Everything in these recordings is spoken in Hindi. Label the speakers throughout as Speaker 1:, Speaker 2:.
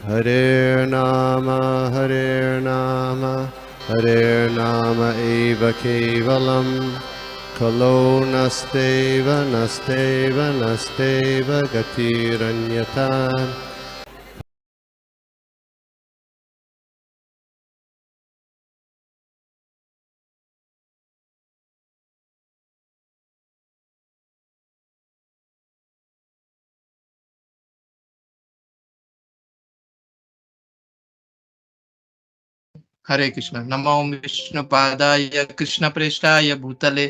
Speaker 1: Hare Nama Hare Nama eva kevalam Kalo nasteva nasteva nasteva gatiranyata.
Speaker 2: हरे कृष्ण। नमो विष्णुपादाय कृष्णप्रेष्ठाय भूतले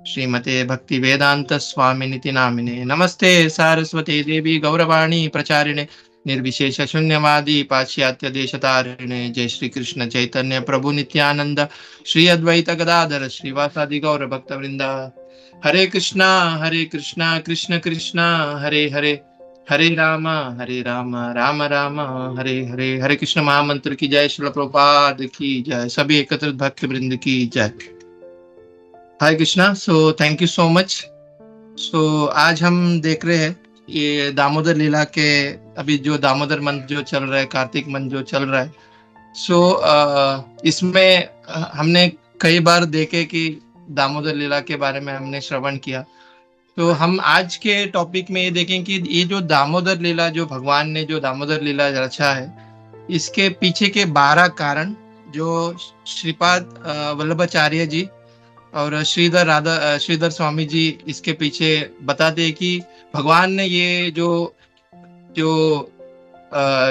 Speaker 2: श्रीमते भक्ति वेदांत स्वामिनिति नामिने। नमस्ते सारस्वती देवी गौरवाणी प्रचारिणे निर्विशेष शून्यवादी पाश्चात्य देशतारिणे। जय श्री कृष्ण चैतन्य प्रभु नित्यानंद श्री अद्वैत गदाधर श्रीवासादि गौर भक्त वृंदा। हरे कृष्णा कृष्ण कृष्णा हरे हरे, हरे राम राम राम हरे हरे। हरे कृष्ण महामंत्र की जय, श्रील प्रभुपाद की जय, सभी एकत्रित भक्त वृंद की जय। Hare Krishna. So thank you so much. So आज हम देख रहे हैं ये दामोदर लीला के, अभी जो दामोदर मंथ जो चल रहा है, कार्तिक मंथ जो चल रहा है। सो इसमें हमने कई बार देखे कि दामोदर लीला के बारे में हमने श्रवण किया। तो हम आज के टॉपिक में ये देखें कि ये जो दामोदर लीला, जो भगवान ने जो दामोदर लीला रचा है, इसके पीछे के 12 कारण जो श्रीपाद वल्लभाचार्य जी और श्रीधर स्वामी जी इसके पीछे बताते हैं कि भगवान ने ये जो जो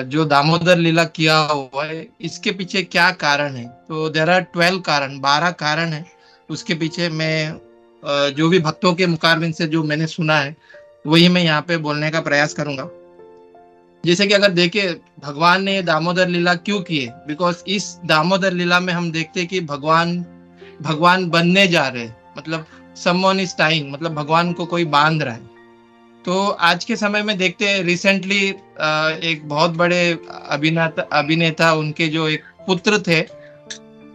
Speaker 2: जो दामोदर लीला किया हुआ है, इसके पीछे क्या कारण है। तो देर आर 12 कारण, 12 कारण है उसके पीछे। मैं जो भी भक्तों के मुखारबिन से जो मैंने सुना है, वही मैं यहाँ पे बोलने का प्रयास करूंगा। जैसे कि अगर देखे भगवान ने दामोदर लीला क्यों की है, बिकॉज इस दामोदर लीला में हम देखते हैं कि भगवान भगवान बनने जा रहे हैं, मतलब समवन इज टाइम, मतलब भगवान को कोई बांध रहा है। तो आज के समय में देखते हैं रिसेंटली एक बहुत बड़े अभिनेता अभिनेता उनके जो एक पुत्र थे,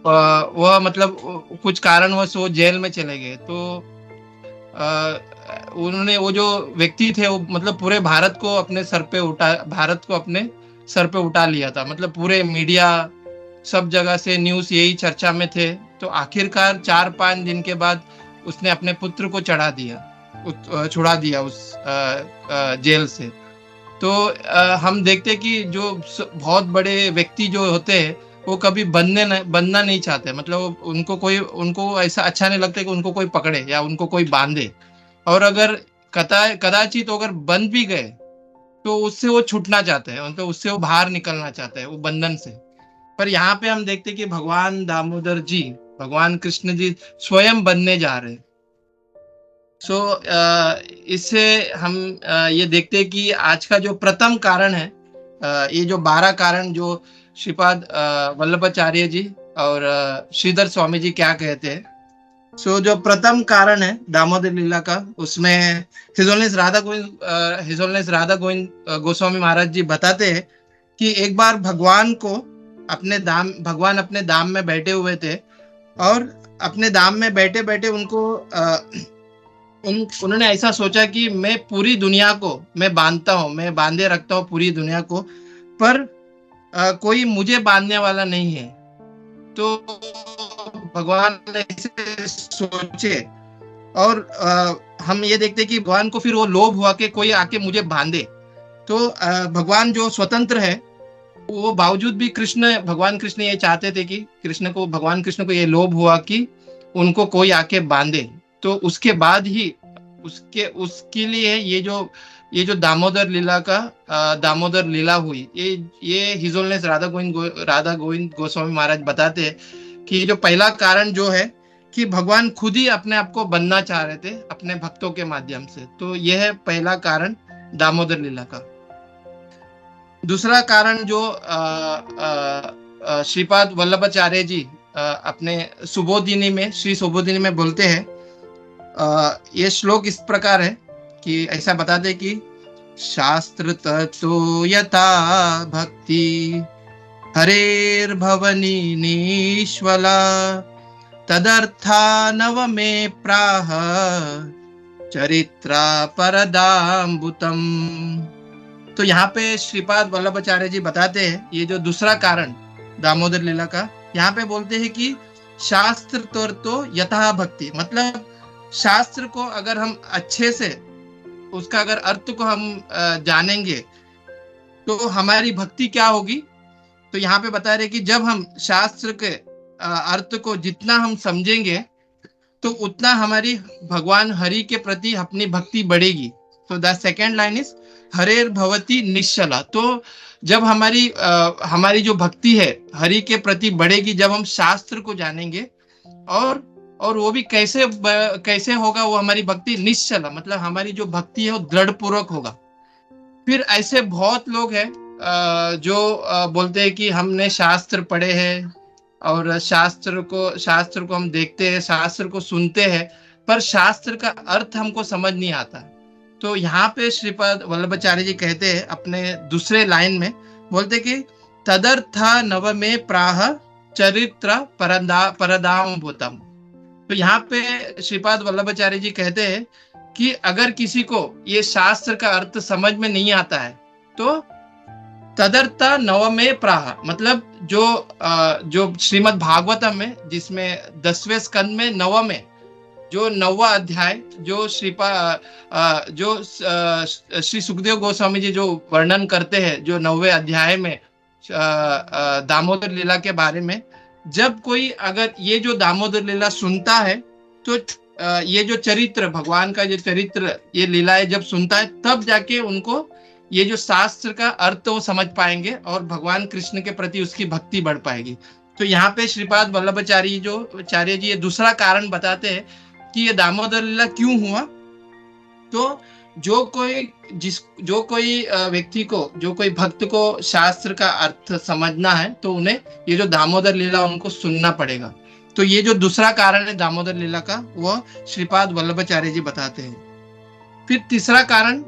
Speaker 2: वह मतलब कुछ कारणवश वो जेल में चले गए। तो उन्होंने, वो जो व्यक्ति थे, वो मतलब पूरे भारत को अपने सर पे उठा, भारत को अपने सर पे उठा लिया था। मतलब पूरे मीडिया, सब जगह से न्यूज़ यही चर्चा में थे। तो आखिरकार 4-5 दिन के बाद उसने अपने पुत्र को छुड़ा दिया उस जेल से। तो हम देखते कि जो बहुत बड़े व्यक्ति जो होते हैं, वो कभी बनना नहीं चाहते। मतलब उनको ऐसा अच्छा नहीं लगता कि उनको कोई पकड़े या उनको कोई बांधे। और अगर कदाचित तो अगर बंद भी गए, तो उससे वो छूटना चाहते हैं, तो उससे वो बाहर निकलना चाहते हैं, वो बंधन से। पर यहाँ पे हम देखते हैं कि भगवान दामोदर जी, भगवान कृष्ण जी स्वयं बनने जा रहे हैं। सो इससे हम ये देखते हैं कि आज का जो प्रथम कारण है, ये जो 12 कारण जो श्रीपाद वल्लभाचार्य जी और श्रीधर स्वामी जी क्या कहते हैं। सो जो प्रथम कारण है दामोदर लीला का, उसमें हिज होलीनेस राधा गोविंद गोस्वामी महाराज जी बताते हैं कि एक बार भगवान अपने धाम में बैठे हुए थे, और अपने धाम में बैठे बैठे उन्होंने ऐसा सोचा कि मैं पूरी दुनिया को मैं बांधता हूँ, मैं बांधे रखता हूँ पूरी दुनिया को, पर कोई मुझे बांधने वाला नहीं है। तो भगवान ने ऐसे सोचे, और हम ये देखते हैं कि भगवान को फिर वो लोभ हुआ कि कोई आके मुझे बांधे। तो भगवान जो स्वतंत्र है, वो बावजूद भी भगवान कृष्ण ये चाहते थे कि भगवान कृष्ण को ये लोभ हुआ कि उनको कोई आके बांधे। तो उसके बाद ही उसके लिए ये जो दामोदर लीला हुई, ये हिज होलीनेस राधा गोविंद गोस्वामी महाराज बताते हैं कि ये जो पहला कारण जो है कि भगवान खुद ही अपने आप को बनना चाह रहे थे अपने भक्तों के माध्यम से। तो यह है पहला कारण दामोदर लीला का। दूसरा कारण जो श्रीपाद वल्लभाचार्य जी अपने श्री सुबोधिनी में बोलते हैं, ये श्लोक इस प्रकार है कि ऐसा बताते कि शास्त्र तत्व यथा भक्ति हरेर्भवनी निष्वला तदर्था नव में प्राह चरित्रा परदाम्बुतम। तो यहाँ पे श्रीपाद वल्लभाचार्य जी बताते हैं ये जो दूसरा कारण दामोदर लीला का, यहाँ पे बोलते हैं कि शास्त्र तो यथा भक्ति, मतलब शास्त्र को अगर हम अच्छे से उसका अगर अर्थ को हम जानेंगे तो हमारी भक्ति क्या होगी। तो यहाँ पे बता रहे कि जब हम शास्त्र के अर्थ को जितना हम समझेंगे तो उतना हमारी भगवान हरि के प्रति अपनी भक्ति बढ़ेगी। तो द सेकेंड लाइन इज हरेर भवती निश्चला। तो जब हमारी जो भक्ति है हरि के प्रति बढ़ेगी जब हम शास्त्र को जानेंगे, और वो भी कैसे होगा, वो हमारी भक्ति निश्चला, मतलब हमारी जो भक्ति है वो दृढ़ पूर्वक होगा। फिर ऐसे बहुत लोग हैं जो बोलते हैं कि हमने शास्त्र पढ़े हैं और शास्त्र को हम देखते हैं, शास्त्र को सुनते हैं, पर शास्त्र का अर्थ हमको समझ नहीं आता। तो यहाँ पे श्रीपाद वल्लभाचार्य जी कहते हैं अपने दूसरे लाइन में, बोलते कि तदर्था नवमे प्राह चरित्र परदाम भूतम। तो यहाँ पे श्रीपाद वल्लभाचार्य जी कहते हैं कि अगर किसी को ये शास्त्र का अर्थ समझ में नहीं आता है तो तदर्था नवमे प्राह, मतलब जो श्रीमद् भागवतम में, जिसमें 10वें स्कंद में नवमे जो 9वां अध्याय जो श्री सुखदेव गोस्वामी जी जो वर्णन करते हैं, जो 9वें अध्याय में दामोदर लीला के बारे में, जब कोई अगर ये जो दामोदर लीला सुनता है तो ये जो चरित्र, भगवान का जो चरित्र, ये लीलाएं जब सुनता है तब जाके उनको ये जो शास्त्र का अर्थ वो समझ पाएंगे और भगवान कृष्ण के प्रति उसकी भक्ति बढ़ पाएगी। तो यहाँ पे श्रीपाद वल्लभाचार्य जी ये दूसरा कारण बताते हैं कि ये दामोदर लीला क्यों हुआ। तो जो कोई व्यक्ति को, जो कोई भक्त को शास्त्र का अर्थ समझना है तो उन्हें ये जो दामोदर लीला उनको सुनना पड़ेगा। तो ये जो दूसरा कारण है दामोदर लीला का, वो श्रीपाद वल्लभाचार्य जी बताते हैं। फिर तीसरा कारण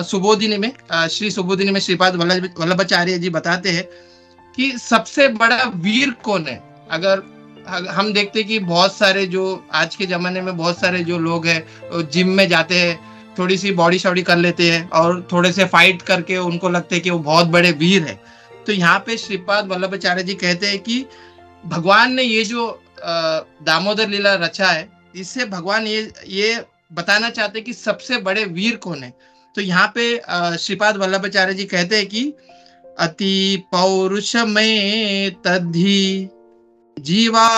Speaker 2: सुबोधिनी में, श्री सुबोधिनी में श्रीपाद वल्लभाचार्य जी बताते हैं कि सबसे बड़ा वीर कौन है। अगर हम देखते हैं कि बहुत सारे जो आज के जमाने में बहुत सारे जो लोग हैं जिम में जाते हैं, थोड़ी सी बॉडी शॉडी कर लेते हैं और थोड़े से फाइट करके उनको लगता है कि वो बहुत बड़े वीर है। तो यहाँ पे श्रीपाद वल्लभाचार्य जी कहते हैं कि भगवान ने ये जो दामोदर लीला रचा है, इससे भगवान ये बताना चाहते हैं कि सबसे बड़े वीर कौन है। तो यहाँ पे श्रीपाद वल्लभाचार्य जी कहते हैं कि अति पौरुषमय तद्धि जीवा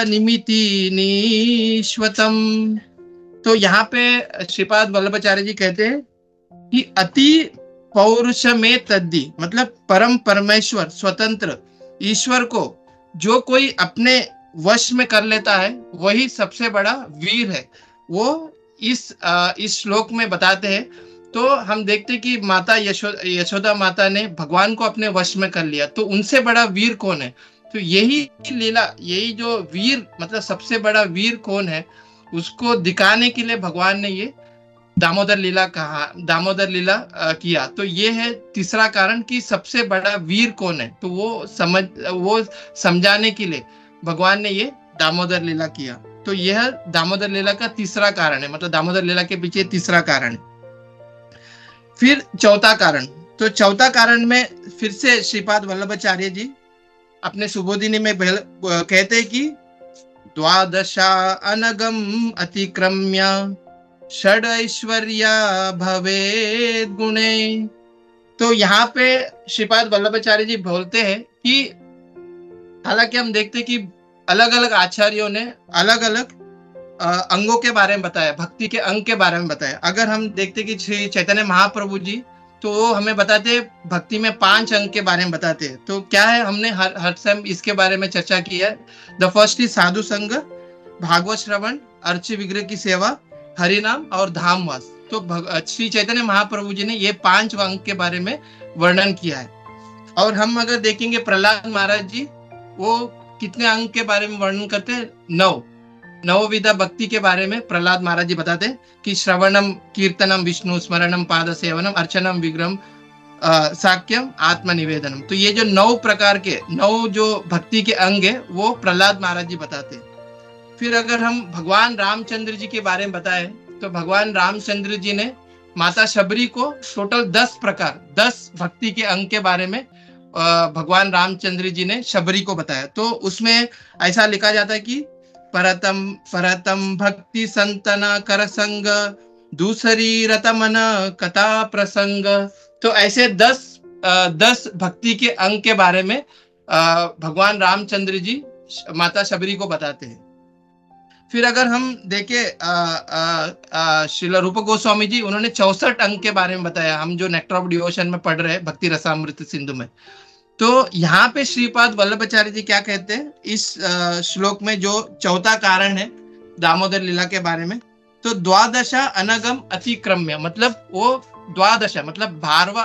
Speaker 2: निमिति निश्वतम। तो यहाँ पे श्रीपाद वल्लभाचार्य जी कहते हैं कि अति पौरुषमय तद्धि, मतलब परम परमेश्वर स्वतंत्र ईश्वर को जो कोई अपने वश में कर लेता है वही सबसे बड़ा वीर है। वो इस श्लोक में बताते हैं। तो हम देखते कि माता यशोदा माता ने भगवान को अपने वश में कर लिया, तो उनसे बड़ा वीर कौन है। तो यही लीला, यही जो वीर, मतलब सबसे बड़ा वीर कौन है, उसको दिखाने के लिए भगवान ने ये दामोदर लीला किया। तो ये है तीसरा कारण कि सबसे बड़ा वीर कौन है। तो वो समझाने के लिए भगवान ने ये दामोदर लीला किया। तो यह दामोदर लीला का तीसरा कारण है, मतलब दामोदर लीला के पीछे तीसरा कारण है। फिर चौथा कारण, तो चौथा कारण में फिर से श्रीपाद वल्लभाचार्य जी अपने सुबोधिनी में कहते हैं कि द्वादशा अनगम अतिक्रम्य षड ऐश्वर्या भवेद गुणे। तो यहाँ पे श्रीपाद वल्लभाचार्य जी बोलते हैं कि हालांकि हम देखते हैं कि अलग अलग आचार्यों ने अलग अलग अंगों के बारे में बताया, भक्ति के अंग के बारे में बताया। अगर हम देखते कि श्री चैतन्य महाप्रभु जी तो वो हमें बताते भक्ति में 5 अंग के बारे में बताते हैं। तो क्या है, हमने हर समय इसके बारे में चर्चा की है। द फर्स्ट इज साधु संग, भागवत श्रवण, अर्च विग्रह की सेवा, हरि नाम और धामवास। तो श्री चैतन्य महाप्रभु जी ने ये 5 अंग के बारे में वर्णन किया है। और हम अगर देखेंगे प्रहलाद महाराज जी, वो कितने अंग के बारे में वर्णन करते हैं? 9 नवविधा भक्ति के बारे में प्रहलाद महाराज जी बताते हैं कि श्रवणम कीर्तनम विष्णु स्मरणम पाद सेवनम अर्चनम विग्रहम साक्यम आत्मनिवेदनम। तो ये जो 9 प्रकार के 9 जो भक्ति के अंग है वो प्रहलाद महाराज जी बताते हैं। फिर अगर हम भगवान रामचंद्र जी के बारे में बताएं तो भगवान रामचंद्र जी ने माता शबरी को टोटल 10 प्रकार 10 भक्ति के अंग के बारे में भगवान रामचंद्र जी ने शबरी को बताया। तो उसमें ऐसा लिखा जाता है कि परतम परतम भक्ति संतना कर संग, दूसरी रतमन कथा प्रसंग। तो ऐसे 10 भक्ति के अंग के बारे में भगवान रामचंद्र जी माता शबरी को बताते हैं। फिर अगर हम देखें श्रील रूप गोस्वामी जी, उन्होंने 64 अंग के बारे में बताया, हम जो नेक्टर ऑफ डिवोशन में पढ़ रहे हैं भक्ति रसामृत सिंधु में। तो यहाँ पे श्रीपाद वल्लभाचार्य जी क्या कहते हैं इस श्लोक में, जो चौथा कारण है दामोदर लीला के बारे में, तो द्वादशा अनगम अतिक्रम्य, मतलब वो द्वादशा मतलब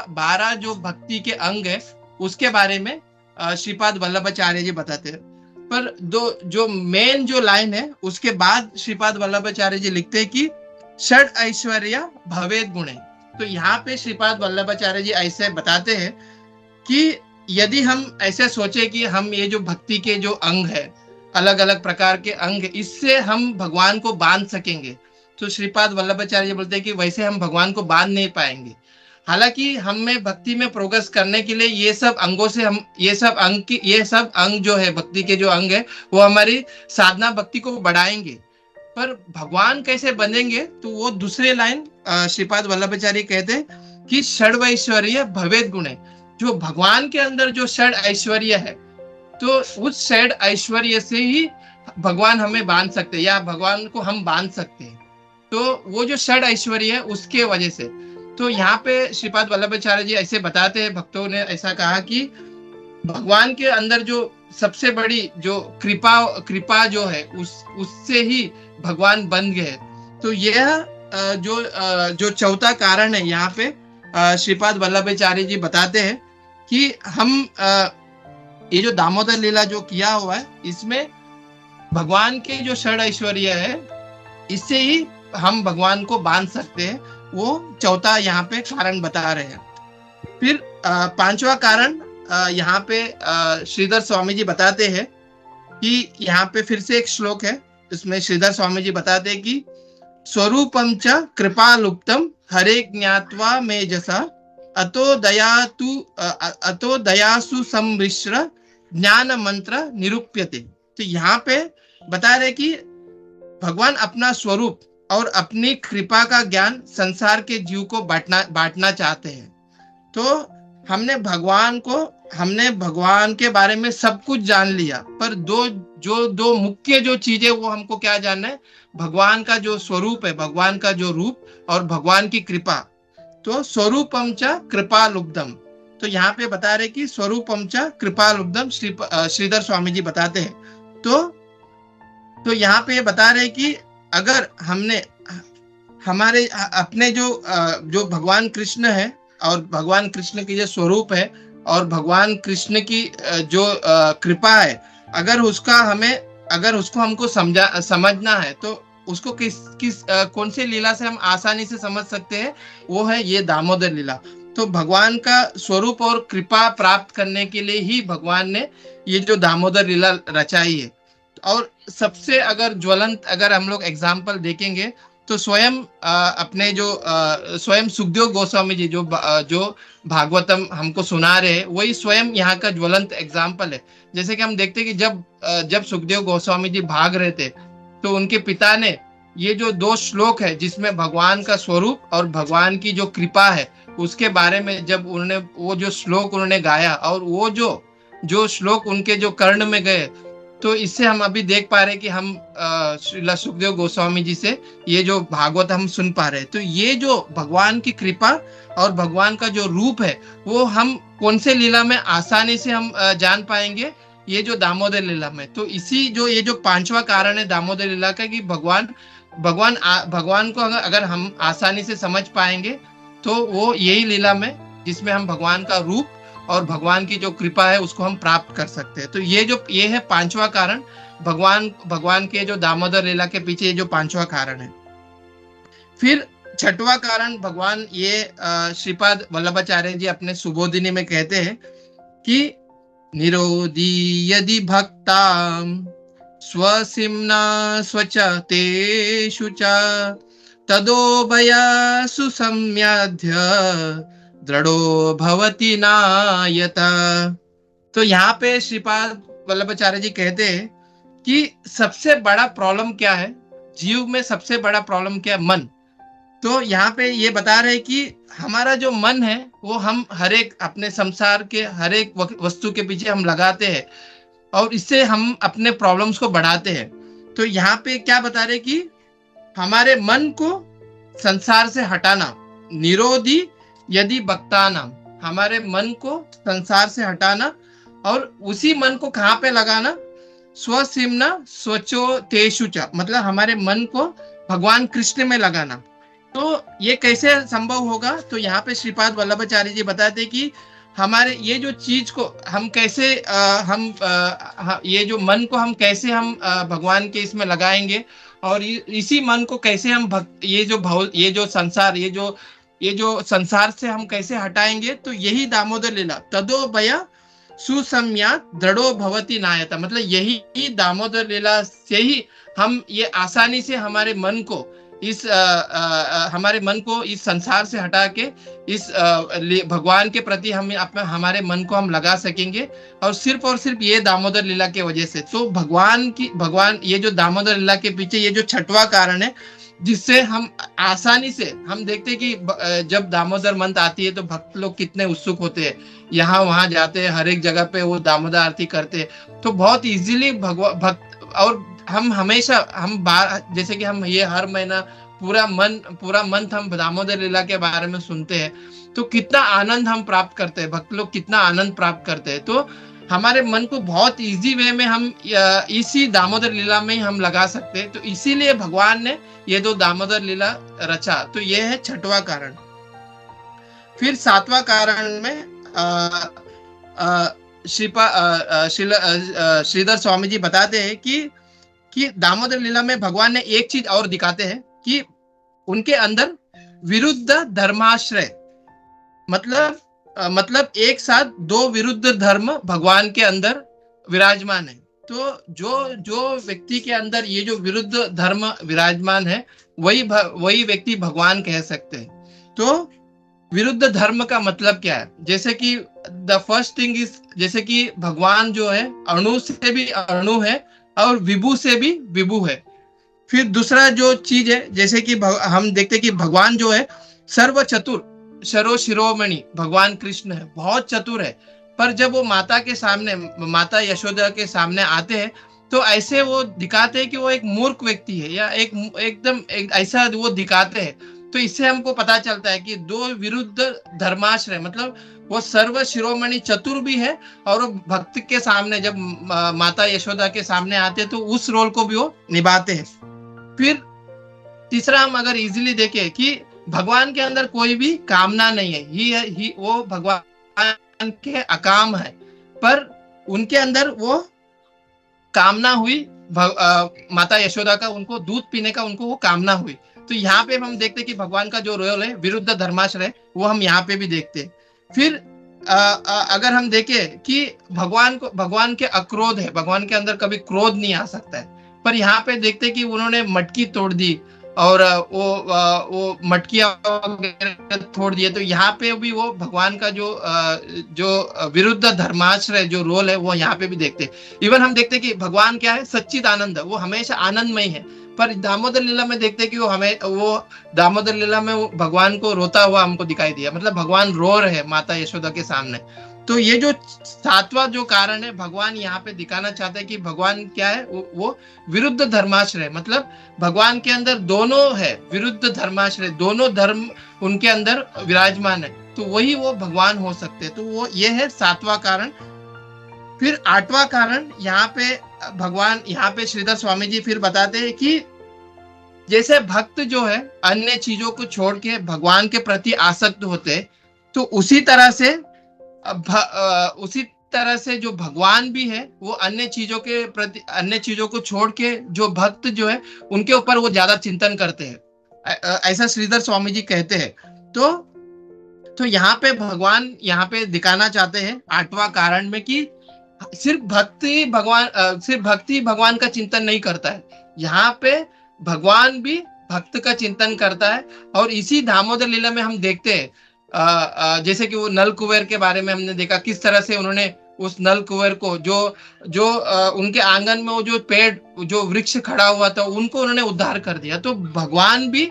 Speaker 2: 12 जो भक्ति के अंग है उसके बारे में श्रीपाद वल्लभाचार्य जी बताते हैं। पर जो मेन जो लाइन है उसके बाद श्रीपाद वल्लभाचार्य जी लिखते हैं कि षड ऐश्वर्य भवेद गुणे। तो यहाँ पे श्रीपाद वल्लभाचार्य जी ऐसे बताते हैं कि यदि हम ऐसे सोचे कि हम ये जो भक्ति के जो अंग है, अलग अलग प्रकार के अंग, इससे हम भगवान को बांध सकेंगे, तो श्रीपाद वल्लभाचार्य बोलते हैं कि वैसे हम भगवान को बांध नहीं पाएंगे। हालांकि हमें भक्ति में प्रोग्रेस करने के लिए ये सब अंगों से हम ये सब अंग जो है भक्ति के जो अंग है वो हमारी साधना भक्ति को बढ़ाएंगे। पर भगवान कैसे बनेंगे, तो वो दूसरे लाइन श्रीपाद वल्लभाचार्य कहते हैं कि षड्वैश्वर्य भवेद गुणे। जो भगवान के अंदर जो षड ऐश्वर्य है, तो उस षड ऐश्वर्य से ही भगवान हमें बांध सकते हैं या भगवान को हम बांध सकते हैं। तो वो जो षड ऐश्वर्य है उसके वजह से, तो यहाँ पे श्रीपाद वल्लभाचार्य जी ऐसे बताते हैं, भक्तों ने ऐसा कहा कि भगवान के अंदर जो सबसे बड़ी जो कृपा जो है उससे ही भगवान बन गए। तो यह जो चौथा कारण है यहाँ पे श्रीपाद वल्लभाचार्य जी बताते हैं कि हम ये जो दामोदर लीला जो किया हुआ है इसमें भगवान के जो षड ऐश्वर्य है इससे ही हम भगवान को बांध सकते हैं। वो चौथा यहाँ पे कारण बता रहे हैं। फिर पांचवा कारण यहाँ पे श्रीधर स्वामी जी बताते हैं कि यहाँ पे फिर से एक श्लोक है, इसमें श्रीधर स्वामी जी बताते हैं कि स्वरूपम च कृपालुप्तम हरे ज्ञात्वा मेजसा अतो दयासु सम्मिश्र ज्ञान मंत्र निरूप्यते। तो यहाँ पे बता रहे कि भगवान अपना स्वरूप और अपनी कृपा का ज्ञान संसार के जीव को बांटना चाहते हैं। तो हमने भगवान के बारे में सब कुछ जान लिया, पर दो मुख्य जो चीजें वो हमको क्या जानना है, भगवान का जो स्वरूप है, भगवान का जो रूप और भगवान की कृपा। तो स्वरूपम च कृपालुब्धम, तो यहाँ पे बता रहे कि स्वरूपम च कृपालुब्धम श्रीधर स्वामी जी बताते हैं। तो यहाँ पे बता रहे कि अगर हमने हमारे अपने जो भगवान कृष्ण है और भगवान कृष्ण की जो स्वरूप है और भगवान कृष्ण की जो कृपा है, अगर उसको हमको समझना है, तो उसको कौन सी लीला से हम आसानी से समझ सकते हैं, वो है ये दामोदर लीला। तो भगवान का स्वरूप और कृपा प्राप्त करने के लिए ही भगवान ने ये जो दामोदर लीला रचाई है। और सबसे अगर ज्वलंत अगर हम लोग एग्जाम्पल देखेंगे तो स्वयं अपने जो स्वयं सुखदेव गोस्वामी जी जो भागवतम हमको सुना रहे हैं, वही स्वयं यहाँ का ज्वलंत एग्जाम्पल है। जैसे कि हम देखते हैं कि जब सुखदेव गोस्वामी जी भाग रहे थे, तो उनके पिता ने ये जो 2 श्लोक है जिसमें भगवान का स्वरूप और भगवान की जो कृपा है उसके बारे में जब उन्होंने वो जो श्लोक उन्होंने गाया और वो जो श्लोक उनके जो कर्ण में गए, तो इससे हम अभी देख पा रहे हैं कि हम श्रील सुखदेव गोस्वामी जी से ये जो भागवत हम सुन पा रहे हैं। तो ये जो भगवान की कृपा और भगवान का जो रूप है वो हम कौन से लीला में आसानी से हम जान पाएंगे, ये जो दामोदर लीला में। तो इसी जो ये जो 5वां कारण है दामोदर लीला का कि भगवान को अगर हम आसानी से समझ पाएंगे तो वो यही लीला में जिसमें हम भगवान का रूप और भगवान की जो कृपा है उसको हम प्राप्त कर सकते हैं। तो ये है 5वां कारण, भगवान के जो दामोदर लीला के पीछे ये जो 5वां कारण है। फिर 6वां कारण भगवान ये श्रीपाद वल्लभाचार्य जी अपने सुबोधिनी में कहते हैं कि निरोधी यदि भक्ताम स्वसिम्ना स्वच तेषु च तदोभयसु सम्याध्य दृढ़ो भवति नायता। तो यहाँ पे श्रीपाद वल्लभाचार्य जी कहते हैं कि सबसे बड़ा प्रॉब्लम क्या है, जीव में सबसे बड़ा प्रॉब्लम क्या है, मन। तो यहाँ पे ये बता रहे कि हमारा जो मन है वो हम हर एक अपने संसार के हर एक वस्तु के पीछे हम लगाते हैं और इससे हम अपने प्रॉब्लम्स को बढ़ाते हैं। तो यहाँ पे क्या बता रहे कि हमारे मन को संसार से हटाना, निरोधी यदि भक्तानाम, हमारे मन को संसार से हटाना और उसी मन को कहाँ पे लगाना, स्वसिम्ना स्वचो तेषु च, मतलब हमारे मन को भगवान कृष्ण में लगाना। तो ये कैसे संभव होगा, तो यहाँ पे श्रीपाद वल्लभाचार्य जी बताते कि हमारे ये जो चीज को हम कैसे ये जो मन को हम कैसे हम भगवान के इसमें लगाएंगे और इसी मन को कैसे हम ये जो संसार ये जो संसार से हम कैसे हटाएंगे, तो यही दामोदर लीला तदो भया सुसम्यात दृढ़ो भवति नायता, मतलब यही दामोदर लीला से ही हम ये आसानी से हमारे मन को इस संसार से हटा के इस भगवान के प्रति हम हमारे मन को हम लगा सकेंगे और सिर्फ ये दामोदर लीला के वजह से। तो भगवान ये जो दामोदर लीला के पीछे ये जो छठवां कारण है जिससे हम आसानी से हम देखते हैं कि जब दामोदर मंथ आती है तो भक्त लोग कितने उत्सुक होते हैं, यहाँ वहां जाते हैं, हर एक जगह पे वो दामोदर आरती करते हैं। तो बहुत इजीली भक्त, और हम हमेशा जैसे कि हम ये हर महीना पूरा मंथ हम दामोदर लीला के बारे में सुनते हैं, तो कितना आनंद हम प्राप्त करते हैं, भक्त लोग कितना आनंद प्राप्त करते हैं। तो हमारे मन को बहुत इजी वे में हम इसी दामोदर लीला में ही हम लगा सकते हैं। तो इसीलिए भगवान ने ये दो दामोदर लीला रचा। तो ये है छठवां कारण। फिर सातवां कारण में श्रीधर स्वामी जी बताते हैं कि दामोदर लीला में भगवान ने एक चीज और दिखाते हैं कि उनके अंदर विरुद्ध धर्माश्रय, मतलब एक साथ दो विरुद्ध धर्म भगवान के अंदर विराजमान है। तो जो व्यक्ति के अंदर ये जो विरुद्ध धर्म विराजमान है वही व्यक्ति भगवान कह सकते हैं। तो विरुद्ध धर्म का मतलब क्या है, जैसे कि द फर्स्ट थिंग इज, जैसे कि भगवान जो है अणु से भी अणु है और विभु से भी विभु है। फिर दूसरा जो चीज है, जैसे कि हम देखते हैं कि भगवान जो है सर्व चतुर शिरोमणि भगवान कृष्ण है, बहुत चतुर है। पर जब वो माता के सामने, माता यशोदा के सामने आते हैं तो ऐसे वो दिखाते हैं कि वो एक मूर्ख व्यक्ति है या एकदम ऐसा वो दिखाते हैं। तो इससे हमको पता चलता है कि दो विरुद्ध धर्माश्रय, मतलब वो सर्व शिरोमणि चतुर भी है और वो भक्त के सामने जब माता यशोदा के सामने आते हैं तो उस रोल को भी वो निभाते हैं। फिर तीसरा हम अगर इजीली देखें कि भगवान के अंदर कोई भी कामना नहीं है, वो भगवान के अकाम है, पर उनके अंदर वो कामना हुई माता यशोदा का, उनको दूध पीने का उनको वो कामना हुई। तो यहाँ पे हम देखते कि भगवान का जो रोल है विरुद्ध धर्माश्रय वो हम यहाँ पे भी देखते हैं। फिर अगर हम देखें कि भगवान के अक्रोध है, भगवान के अंदर कभी क्रोध नहीं आ सकता है, पर यहाँ पे देखते कि उन्होंने मटकी तोड़ दी और वो मटकियां तोड़ दिए। तो यहाँ पे भी वो भगवान का जो विरुद्ध धर्माश्रय जो रोल है वो यहाँ पे भी देखते। इवन हम देखते कि भगवान क्या है, सच्चिद आनंद, वो हमेशा आनंदमय है। पर दामोदर लीला में देखते कि वो दामोदर लीला में वो भगवान को रोता हुआ हमको दिखाई दिया, मतलब भगवान रो रहे हैं माता यशोदा के सामने। तो ये जो सातवां जो कारण है, भगवान यहाँ पे दिखाना चाहते हैं कि भगवान क्या है, वो विरुद्ध धर्माश्रय, मतलब भगवान के अंदर दोनों है, विरुद्ध धर्माश्रय, दोनों धर्म उनके अंदर विराजमान है, तो वही वो भगवान हो सकते हैं। तो वो ये है सातवां कारण। फिर आठवां कारण यहाँ पे श्रीधर स्वामी जी फिर बताते हैं कि जैसे भक्त जो है अन्य चीजों को छोड़ के भगवान के प्रति आसक्त होते, तो उसी तरह से जो भगवान भी है वो अन्य चीजों को छोड़ के जो भक्त जो है उनके ऊपर वो ज्यादा चिंतन करते हैं, ऐसा श्रीधर स्वामी जी कहते हैं। तो यहाँ पे भगवान यहाँ पे दिखाना चाहते हैं आठवां कारण में कि सिर्फ भक्ति भगवान का चिंतन नहीं करता है, यहाँ पे भगवान भी भक्त का चिंतन करता है। और इसी दामोदर लीला में हम देखते हैं जैसे कि वो नल कुंवर के बारे में हमने देखा, किस तरह से उन्होंने उस नल कुंवर को जो जो उनके आंगन में वो जो पेड़ जो वृक्ष खड़ा हुआ था उनको उन्होंने उद्धार कर दिया। तो भगवान भी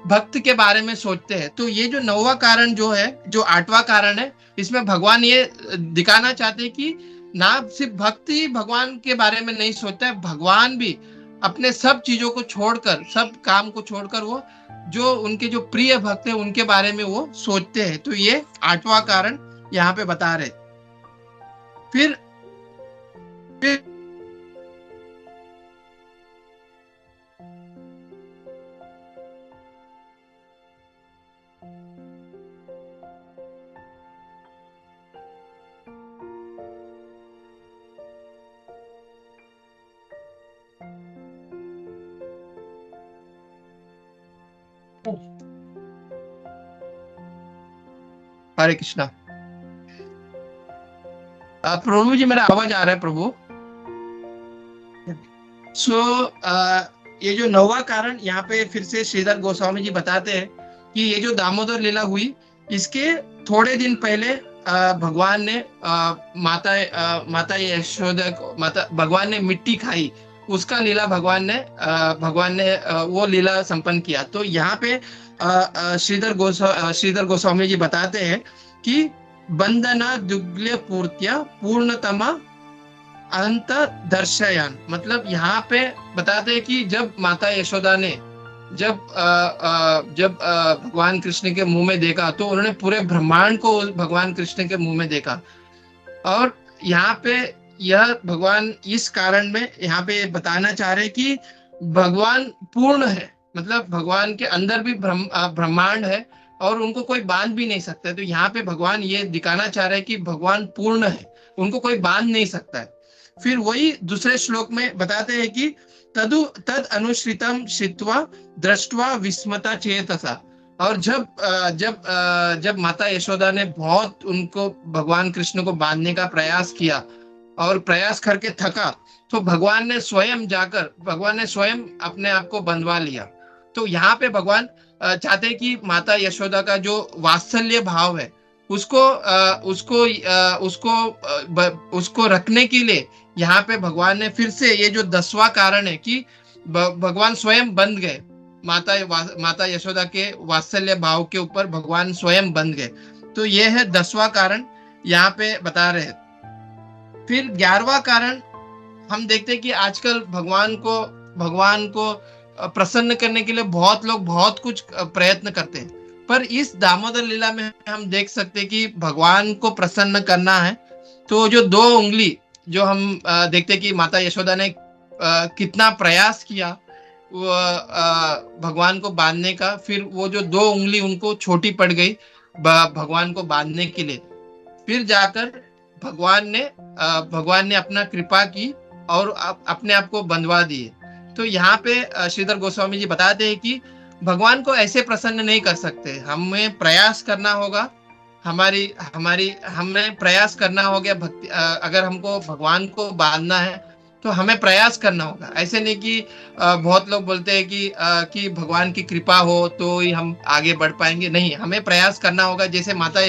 Speaker 2: भक्त के बारे में सोचते हैं। तो ये जो 9वां कारण जो है, जो 8वां कारण है, इसमें भगवान ये दिखाना चाहते हैं कि ना सिर्फ भक्त ही भगवान के बारे में नहीं सोचता है, भगवान भी अपने सब चीजों को छोड़कर, सब काम को छोड़कर वो जो उनके जो प्रिय भक्त है उनके बारे में वो सोचते हैं। तो ये 8वां कारण यहाँ पे बता रहे। फिर हरे कृष्णा। प्रभु जी, मेरा आवाज आ रहा है प्रभु? सो ये जो 9वां कारण यहाँ पे फिर से श्रीधर गोस्वामी जी बताते हैं कि ये जो दामोदर लीला हुई, इसके थोड़े दिन पहले भगवान ने माता यशोदा को, भगवान ने मिट्टी खाई, उसका लीला भगवान ने वो लीला संपन्न किया। तो यहाँ पे श्रीधर गोस्वामी जी बताते हैं कि बंदना दुग्ल्य पूर्त्या पूर्णतमा अंत दर्शयान, मतलब यहाँ पे बताते हैं कि जब माता यशोदा ने जब भगवान कृष्ण के मुंह में देखा तो उन्होंने पूरे ब्रह्मांड को भगवान कृष्ण के मुंह में देखा। और यहाँ पे यह भगवान इस कारण में यहाँ पे बताना चाह रहे कि भगवान पूर्ण है, मतलब भगवान के अंदर भी ब्रह्मांड है और उनको कोई बांध भी नहीं सकता है। तो यहाँ पे भगवान ये दिखाना चाह रहे हैं कि भगवान पूर्ण है, उनको कोई बांध नहीं सकता है। फिर वही दूसरे श्लोक में बताते हैं कि तद अनुश्रितम श्रित्वा दृष्ट्वा विस्मता चेतसा। और जब माता यशोदा ने बहुत उनको भगवान कृष्ण को बांधने का प्रयास किया और प्रयास करके थका, तो भगवान ने स्वयं अपने आप को बंधवा लिया। तो यहाँ पे भगवान चाहते हैं कि माता यशोदा का जो वात्सल्य भाव है उसको रखने के लिए यहाँ पे भगवान ने फिर से ये जो 10वां कारण है कि भगवान स्वयं बंध गए, माता यशोदा के वात्सल्य भाव के ऊपर भगवान स्वयं बंध गए। तो ये है 10वां कारण यहाँ पे बता रहे हैं। फिर 11वां कारण हम देखते हैं कि आजकल भगवान को प्रसन्न करने के लिए बहुत लोग बहुत कुछ प्रयत्न करते हैं, पर इस दामोदर लीला में हम देख सकते हैं कि भगवान को प्रसन्न करना है तो जो 2 उंगली जो हम देखते हैं कि माता यशोदा ने कितना प्रयास किया वो भगवान को बांधने का, फिर वो जो 2 उंगली उनको छोटी पड़ गई भगवान को बांधने के लिए, फिर जाकर भगवान ने अपना कृपा की और अपने आप को बंधवा दिए। तो यहाँ पे श्रीधर गोस्वामी जी बताते हैं कि भगवान को ऐसे प्रसन्न नहीं कर सकते, हमें प्रयास करना होगा, हमें प्रयास करना होगा भक्ति। अगर हमको भगवान को बांधना है तो हमें प्रयास करना होगा। ऐसे नहीं कि बहुत लोग बोलते हैं कि भगवान की कृपा हो तो ही हम आगे बढ़ पाएंगे, नहीं, हमें प्रयास करना होगा। जैसे माता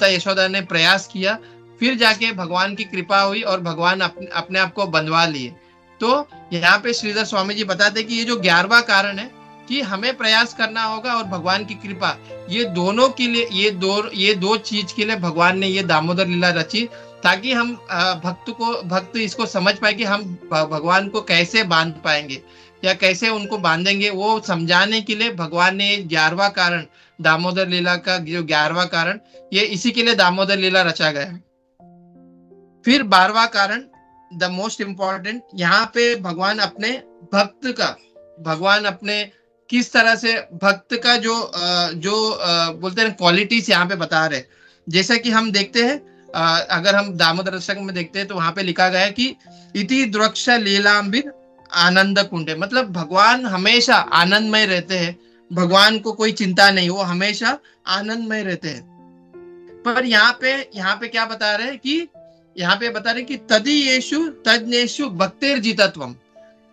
Speaker 2: यशोदा ने प्रयास किया, फिर जाके भगवान की कृपा हुई और भगवान अपने आप को बंधवा लिए। तो यहाँ पे श्रीधर स्वामी जी बताते हैं कि ये जो 11वां कारण है कि हमें प्रयास करना होगा और भगवान की कृपा, ये दोनों के लिए, ये दो चीज के लिए भगवान ने ये दामोदर लीला रची, ताकि हम भक्त इसको समझ पाए कि हम भगवान को कैसे बांध पाएंगे या कैसे उनको बांधेंगे, वो समझाने के लिए भगवान ने 11वां कारण, दामोदर लीला का जो 11वां कारण, ये इसी के लिए दामोदर लीला रचा गया है। फिर 12वां कारण, द मोस्ट इंपॉर्टेंट, यहाँ पे भगवान अपने किस तरह से भक्त का जो बोलते हैं क्वालिटीज यहाँ पे बता रहे। जैसा कि हम देखते हैं, अगर हम दामोदर दशक में देखते हैं तो वहां पे लिखा गया है कि इति द्रक्ष लीलाम्बिर आनंद कुंडे, मतलब भगवान हमेशा आनंदमय रहते हैं, भगवान को कोई चिंता नहीं, वो हमेशा आनंदमय रहते हैं। पर यहाँ पे क्या बता रहे हैं कि तदीयेषु तज्ञेषु भक्तेर जितत्वम।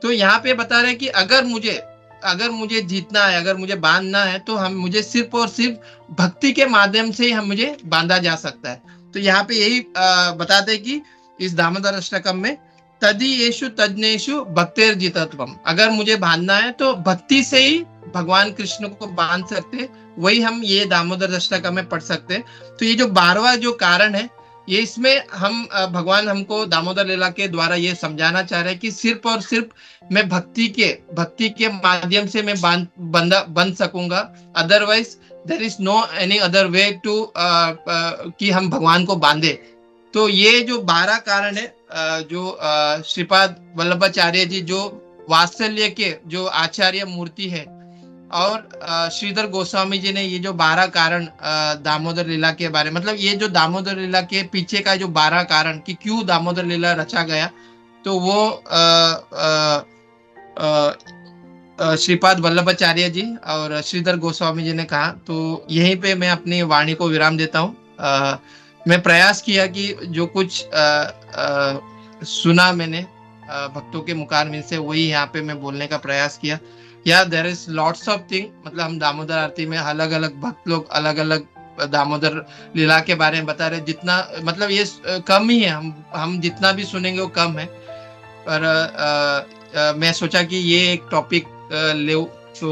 Speaker 2: तो यहाँ पे बता रहे हैं कि अगर मुझे अगर मुझे जीतना है, अगर मुझे बांधना है, तो हम मुझे सिर्फ और सिर्फ भक्ति के माध्यम से ही हम मुझे बांधा जा सकता है। तो यहाँ पे यही बताते हैं कि इस दामोदर अष्टकम में तदीयेषु तज्ञेषु भक्तिर्जितत्वम, अगर मुझे बांधना है तो भक्ति से ही भगवान कृष्ण को बांध सकते, वही हम ये दामोदर अष्टकम में पढ़ सकते हैं। तो ये जो 12वां जो कारण है, ये इसमें हम भगवान हमको दामोदर लीला के द्वारा ये समझाना चाह रहे हैं कि सिर्फ और सिर्फ मैं भक्ति के माध्यम से मैं बन सकूंगा, otherwise there is no any other way to कि हम भगवान को बांधे। तो ये जो 12 कारण है, जो श्रीपाद वल्लभाचार्य जी जो वात्सल्य के जो आचार्य मूर्ति है, और श्रीधर गोस्वामी जी ने ये जो 12 कारण दामोदर लीला के बारे, मतलब ये जो दामोदर लीला के पीछे का जो 12 कारण कि क्यों दामोदर लीला रचा गया, तो वो श्रीपाद वल्लभाचार्य जी और श्रीधर गोस्वामी जी ने कहा। तो यहीं पे मैं अपनी वाणी को विराम देता हूँ। मैं प्रयास किया कि जो कुछ सुना मैंने भक्तों के मुखारबिन से, वही यहाँ पे मैं बोलने का प्रयास किया। या there is lots of thing, मतलब हम दामोदर आरती में अलग अलग भक्त लोग अलग अलग दामोदर लीला के बारे में बता रहे, जितना मतलब ये कम ही है, हम जितना भी सुनेंगे वो कम है। पर मैं सोचा कि ये एक टॉपिक ले, तो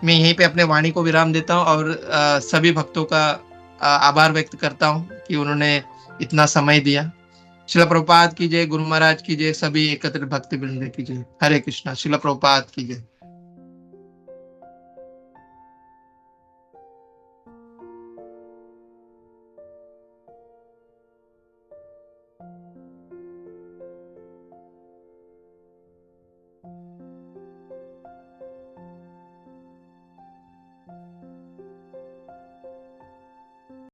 Speaker 2: मैं यहीं पे अपने वाणी को विराम देता हूँ और सभी भक्तों का आभार व्यक्त करता हूँ कि उन्होंने इतना समय दिया। शिला प्रभुपाद की जय, गुरु महाराज की जय, सभी एकत्रित भक्ति वृंद की जय। हरे कृष्णा। शिला प्रभुपाद की जय।